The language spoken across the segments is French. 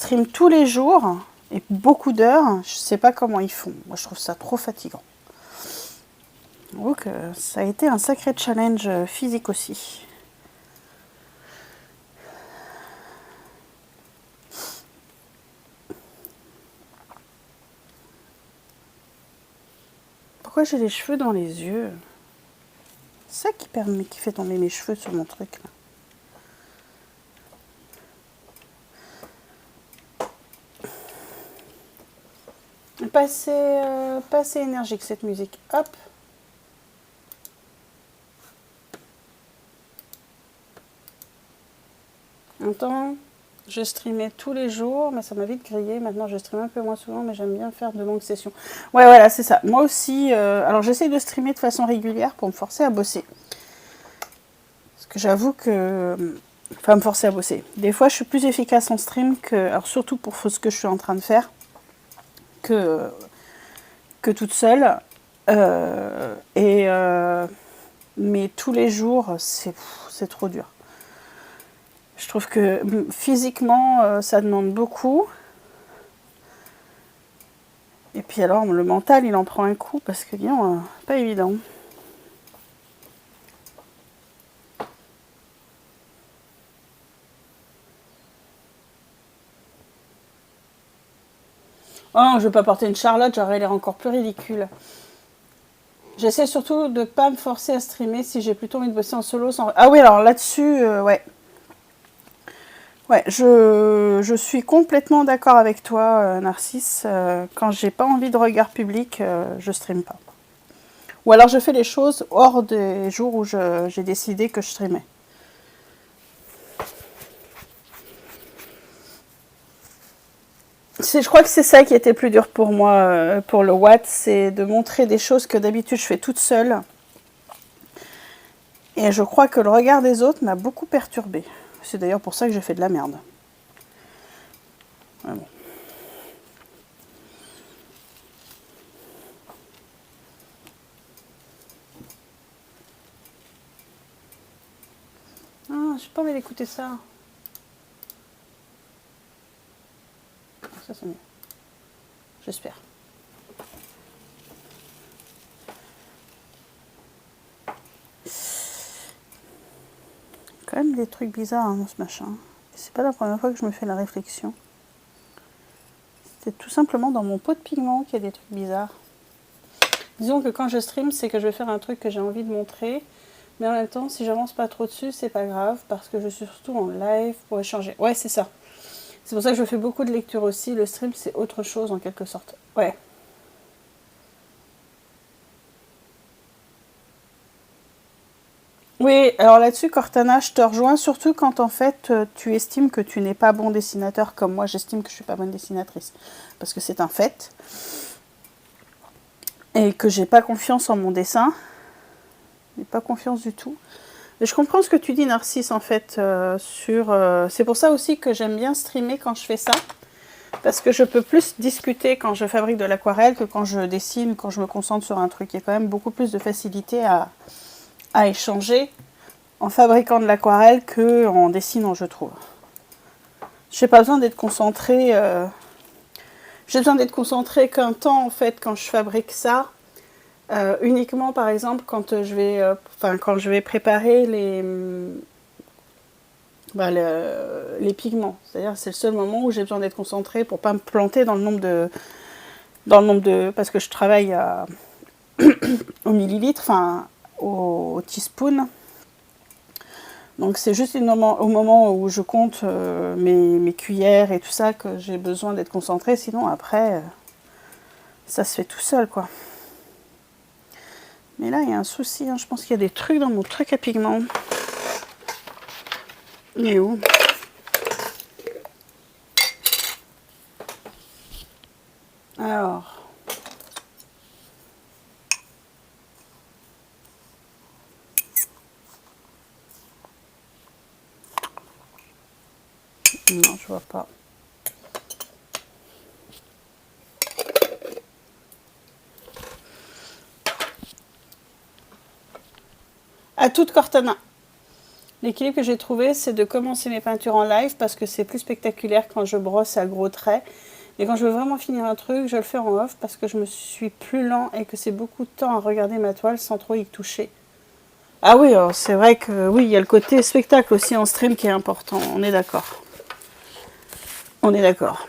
stream tous les jours et beaucoup d'heures, je sais pas comment ils font. Moi, je trouve ça trop fatigant. Donc, ça a été un sacré challenge physique aussi. Pourquoi j'ai les cheveux dans les yeux? C'est ça qui fait tomber mes cheveux sur mon truc là. Pas assez énergique cette musique. Hop. Longtemps, je streamais tous les jours, mais ça m'a vite grillé. Maintenant, je stream un peu moins souvent, mais j'aime bien faire de longues sessions. Ouais, voilà, c'est ça. Moi aussi, alors j'essaie de streamer de façon régulière pour me forcer à bosser. Parce que j'avoue que... Enfin, me forcer à bosser. Des fois, je suis plus efficace en stream que... Alors, surtout pour ce que je suis en train de faire, que toute seule. Mais tous les jours, c'est trop dur. Je trouve que physiquement, ça demande beaucoup. Et puis alors, le mental, il en prend un coup parce que, disons, pas évident. Oh, je veux pas porter une Charlotte, j'aurais l'air encore plus ridicule. J'essaie surtout de pas me forcer à streamer si j'ai plutôt envie de bosser en solo. Sans... Ah oui, alors là-dessus, ouais. Ouais, je suis complètement d'accord avec toi, Narcisse. Quand j'ai pas envie de regard public, je stream pas. Ou alors je fais les choses hors des jours où j'ai décidé que je streamais. Je crois que c'est ça qui était plus dur pour moi, pour le Watt, c'est de montrer des choses que d'habitude je fais toute seule. Et je crois que le regard des autres m'a beaucoup perturbée. C'est d'ailleurs pour ça que j'ai fait de la merde. Ouais, bon. Ah, j'ai pas envie d'écouter ça. Ça c'est mieux. J'espère. Quand même des trucs bizarres hein, dans ce machin. C'est pas la première fois que je me fais la réflexion. C'est tout simplement dans mon pot de pigment qu'il y a des trucs bizarres. Disons que quand je stream, c'est que je vais faire un truc que j'ai envie de montrer. Mais en même temps, si j'avance pas trop dessus, c'est pas grave. Parce que je suis surtout en live pour échanger. Ouais, c'est ça. C'est pour ça que je fais beaucoup de lecture aussi. Le stream, c'est autre chose en quelque sorte. Ouais. Oui, alors là-dessus, Cortana, je te rejoins, surtout quand en fait tu estimes que tu n'es pas bon dessinateur, comme moi j'estime que je suis pas bonne dessinatrice, parce que c'est un fait, et que j'ai pas confiance en mon dessin, j'ai pas confiance du tout. Et je comprends ce que tu dis, Narcisse, en fait, c'est pour ça aussi que j'aime bien streamer quand je fais ça, parce que je peux plus discuter quand je fabrique de l'aquarelle que quand je dessine, quand je me concentre sur un truc. Il y a quand même beaucoup plus de facilité à échanger en fabriquant de l'aquarelle qu'en dessinant, je trouve. J'ai pas besoin d'être concentrée. J'ai besoin d'être concentrée qu'un temps, en fait, quand je fabrique ça. Uniquement, par exemple, quand quand je vais préparer les pigments. C'est-à-dire, c'est le seul moment où j'ai besoin d'être concentrée pour pas me planter dans le nombre de, parce que je travaille au millilitre, enfin, au teaspoon. Donc c'est juste au moment où je compte mes cuillères et tout ça que j'ai besoin d'être concentrée. Sinon après, ça se fait tout seul quoi. Mais là il y a un souci. Hein. Je pense qu'il y a des trucs dans mon truc à pigments. Il est où? Alors. Non, je vois pas. À toute Cortana. L'équilibre que j'ai trouvé, c'est de commencer mes peintures en live parce que c'est plus spectaculaire quand je brosse à gros traits. Et quand je veux vraiment finir un truc, je le fais en off parce que je me suis plus lent et que c'est beaucoup de temps à regarder ma toile sans trop y toucher. Ah oui, c'est vrai que oui, il y a le côté spectacle aussi en stream qui est important, on est d'accord. On est d'accord.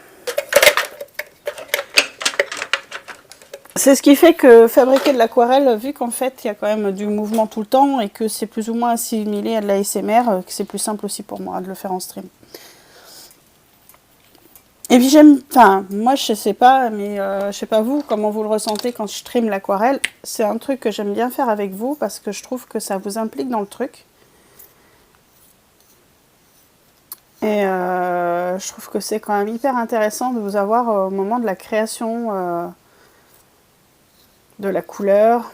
C'est ce qui fait que fabriquer de l'aquarelle, vu qu'en fait il y a quand même du mouvement tout le temps et que c'est plus ou moins assimilé à de la ASMR, que c'est plus simple aussi pour moi de le faire en stream. Et puis enfin moi je sais pas, mais je sais pas vous, comment vous le ressentez quand je stream l'aquarelle. C'est un truc que j'aime bien faire avec vous parce que je trouve que ça vous implique dans le truc. Et je trouve que c'est quand même hyper intéressant de vous avoir au moment de la création de la couleur.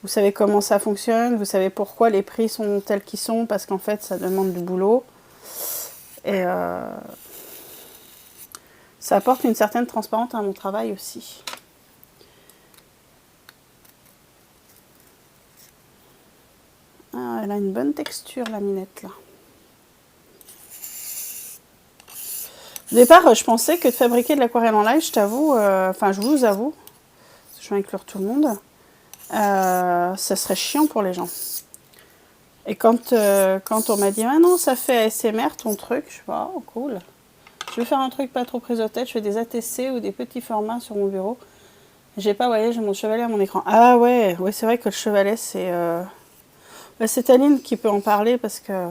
Vous savez comment ça fonctionne, vous savez pourquoi les prix sont tels qu'ils sont, parce qu'en fait ça demande du boulot. Et ça apporte une certaine transparence à mon travail aussi. Ah, elle a une bonne texture la minette là. Au départ, je pensais que de fabriquer de l'aquarelle en live, je t'avoue, enfin je vous avoue, je vais inclure tout le monde, ça serait chiant pour les gens. Et quand on m'a dit, ah non, ça fait ASMR ton truc, je suis oh cool. Je vais faire un truc pas trop prise au tête, je fais des ATC ou des petits formats sur mon bureau. J'ai pas, voyez, j'ai mon chevalet à mon écran. Ah ouais, ouais c'est vrai que le chevalet, c'est... c'est Aline qui peut en parler parce que